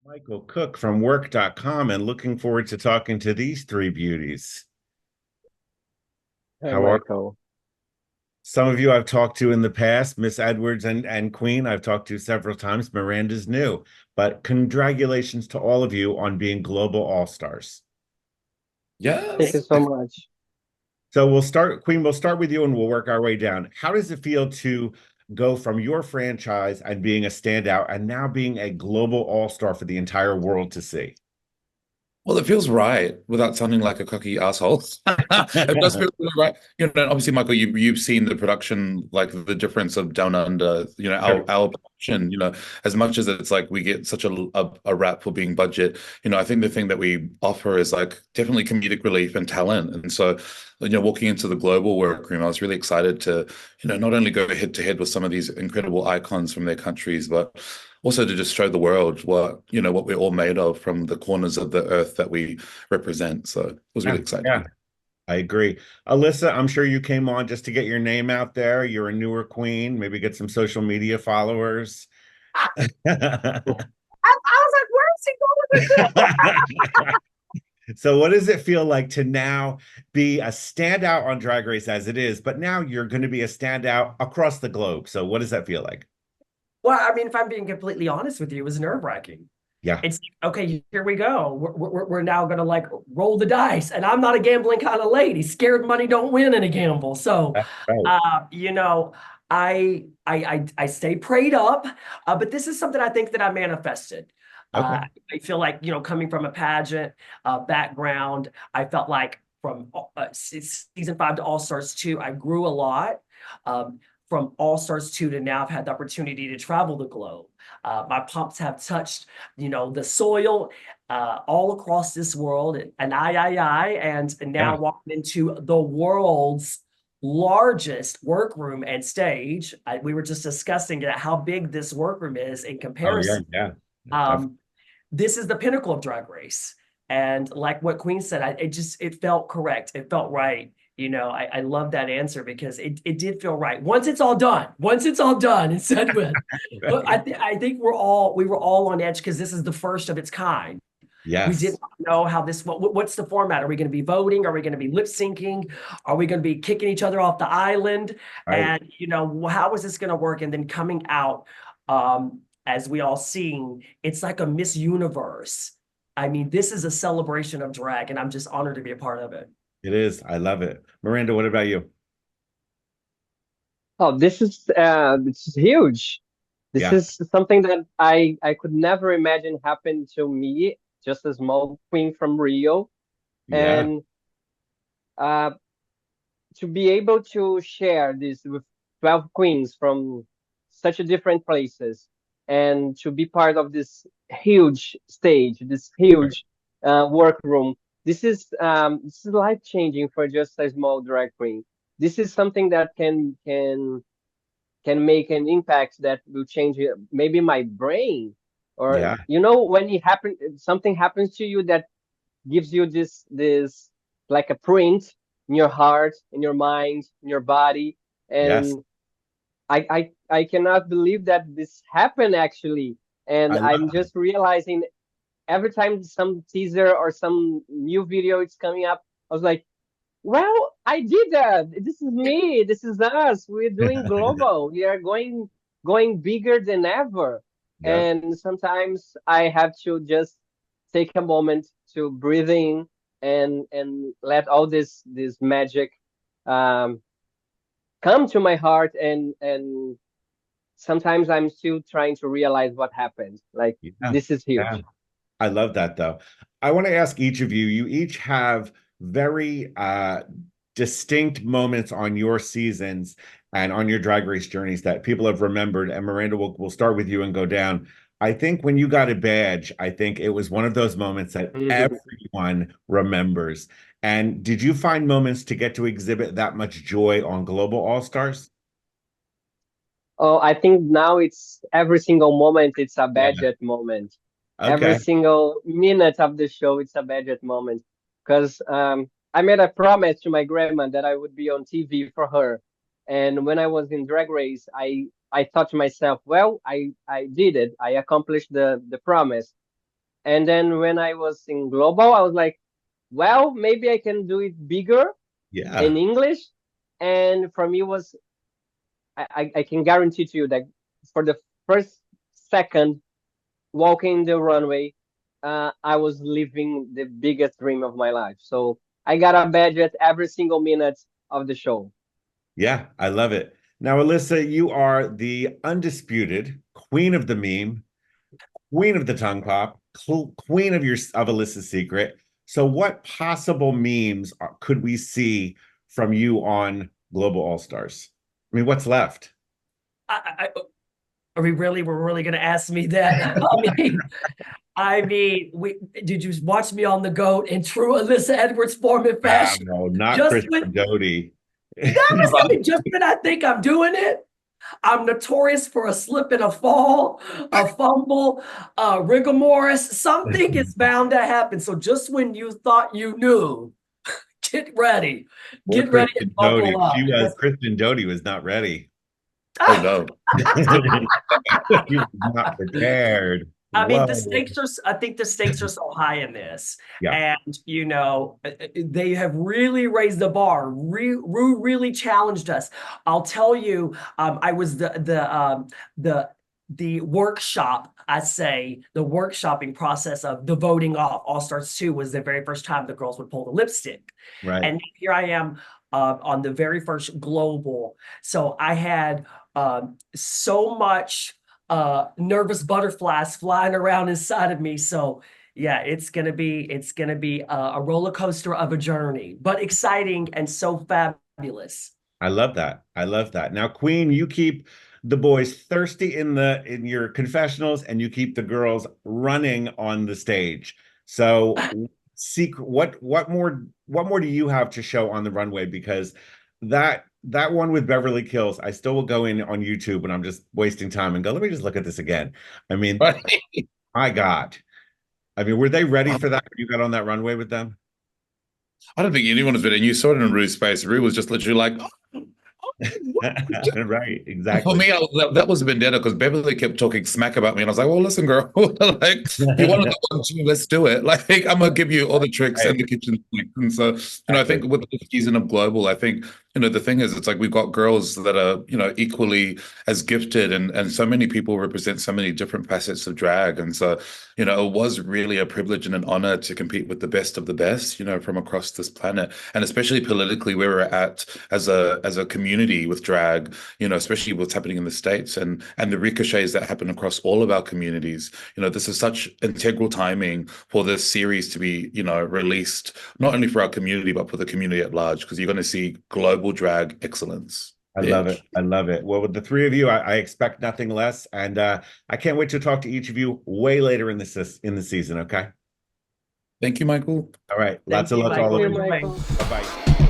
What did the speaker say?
Michael Cook from WERRRK.com and looking forward to talking to these three beauties. Hey, How are Michael. some of you I've talked to in the past? Miss Edwards and Queen, I've talked to several times. Miranda's new, but congratulations to all of you on being global all-stars. Thank you Yes. so much. So we'll start, Queen, we'll start with you and we'll work our way down. How does it feel to go from your franchise and being a standout and now being a global all-star for the entire world to see? Well, it feels right without sounding like a cocky asshole. It does feel really right. Obviously, Michael, you've seen the production, like the difference of Down Under, Sure. our production, as much as it's like we get such a rap for being budget, I think the thing that we offer is like definitely comedic relief and talent. And so, walking into the global workroom, I was really excited to, not only go head to head with some of these incredible icons from their countries, but also to just show the world what we're all made of from the corners of the earth that we represent. So it was Yeah, really exciting. yeah, I agree. Alyssa, I'm sure you came on just to get your name out there. You're a newer queen, maybe get some social media followers. I was like, where is he going with this? So, what does it feel like to now be a standout on Drag Race as it is, but now you're going to be a standout across the globe? So, what does that feel like? Well, I mean, if I'm being completely honest with you, it was nerve-wracking. Yeah, It's okay, here we go. We're now gonna like roll the dice, and I'm not a gambling kind of lady. Scared money don't win in a gamble. So, that's right. uh, you know, I stay prayed up, but this is something I think that I manifested. Okay. I feel like coming from a pageant background, I felt like from season 5 to All Stars 2, I grew a lot. From All Stars 2 to now, I've had the opportunity to travel the globe. My pumps have touched, the soil all across this world, and now Yeah, walking into the world's largest workroom and stage. We were just discussing how big this workroom is in oh yeah, comparison. yeah, definitely. Um, this is the pinnacle of Drag Race. And like what Queen said, it felt correct. It felt right. I love that answer because it did feel right. Once it's all done and said with, but I think we were all on edge because this is the first of its kind. We Yes, didn't know how what's the format? Are we going to be voting? Are we going to be lip syncing? Are we going to be kicking each other off the island? right. And, how is this going to work? And then coming out, as we all seen, it's like a Miss Universe. I mean, this is a celebration of drag, and I'm just honored to be a part of it. It is. I love it. Miranda, what about you? Oh, this is huge. This Yeah, is something that I could never imagine happen to me, just a small queen from Rio. yeah, And uh, to be able to share this with 12 queens from such a different places and to be part of this huge stage, this right. huge workroom. This is life changing for just a small drag queen. This is something that can make an impact that will change maybe my brain, or Yeah, when something happens to you that gives you this like a print in your heart, in your mind, in your body. yes. And I cannot believe that this happened actually. And I I'm love just realizing every time some teaser or some new video is coming up, I was like, well, I did that. This is me. This is us. We're doing it. global. We are going bigger than ever. Yep. And sometimes I have to just take a moment to breathe in and let all this magic um, come to my heart. And sometimes I'm still trying to realize what happened. Like, Yeah. this is Yeah. huge. I love that though. I want to ask each of you, you each have very distinct moments on your seasons and on your drag race journeys that people have remembered. And Miranda, we'll start with you and go down. I think when you got a badge, I think it was one of those moments that everyone remembers. And did you find moments to get to exhibit that much joy on Global All Stars? Oh, I think now it's every single moment, it's a Yeah. budget moment. Every Okay. single minute of the show, it's a budget moment. Because I made a promise to my grandma that I would be on TV for her. And when I was in Drag Race, I thought to myself, well, I did it. I accomplished the promise. And then when I was in global, I was like, well, maybe I can do it bigger Yeah. in English. And for me was, I can guarantee to you that for the first second walking the runway, I was living the biggest dream of my life. So I got a budget every single minute of the show. Yeah, I love it. Now, Alyssa, you are the undisputed queen of the meme, queen of the tongue pop, queen of Alyssa's secret. So, what possible memes could we see from you on Global All Stars? I mean, what's left? I, we're really going to ask me that? We did you watch me on the goat in true Alyssa Edwards form and fashion? No, not Just Kristen Doty. just when I think I'm doing it, I'm notorious for a slip and a fall, a fumble, a rigor mortis. Something is bound to happen. So just when you thought you knew, get ready. Poor Get ready and Kristen Doty. buckle up. Kristen Doty was not ready. Oh no. She was not prepared. I mean, Whoa. I think the stakes are so high in this. Yeah. And, they have really raised the bar, really challenged us. I'll tell you, I was the workshop, I say, the workshopping process of the voting off All Stars 2 was the very first time the girls would pull the lipstick. Right. And here I am on the very first global. So I had so much nervous butterflies flying around inside of me. So yeah, it's gonna be a roller coaster of a journey, but exciting and so fabulous. I love that. I love that. Now, Queen, you keep the boys thirsty in your confessionals, and you keep the girls running on the stage. So, secret, what more do you have to show on the runway? Because that one with Beverly Kills, I still will go in on YouTube when I'm just wasting time and go, let me just look at this again. I mean, my God. I mean, were they ready for that when you got on that runway with them? I don't think anyone was ready. And you saw it in Rue's face. Rue was just literally like, Right, exactly. for me, that was a vendetta because Beverly kept talking smack about me, and I was like, "Well, listen, girl, like you want to let's do it. Like I'm gonna give you all the tricks and the kitchen sink." And so, I think with the season of Global, I think the thing is, it's like we've got girls that are equally as gifted, and so many people represent so many different facets of drag, and so it was really a privilege and an honor to compete with the best of the best, from across this planet, and especially politically where we're at as a community with drag, especially what's happening in the States and the ricochets that happen across all of our communities. This is such integral timing for this series to be, released, not only for our community, but for the community at large, because you're going to see global drag excellence. I love it. I love it. Well, with the three of you, I expect nothing less. And I can't wait to talk to each of you way later in the season, okay? Thank you, Michael. All right. Lots of love to all of you. Michael. Bye-bye.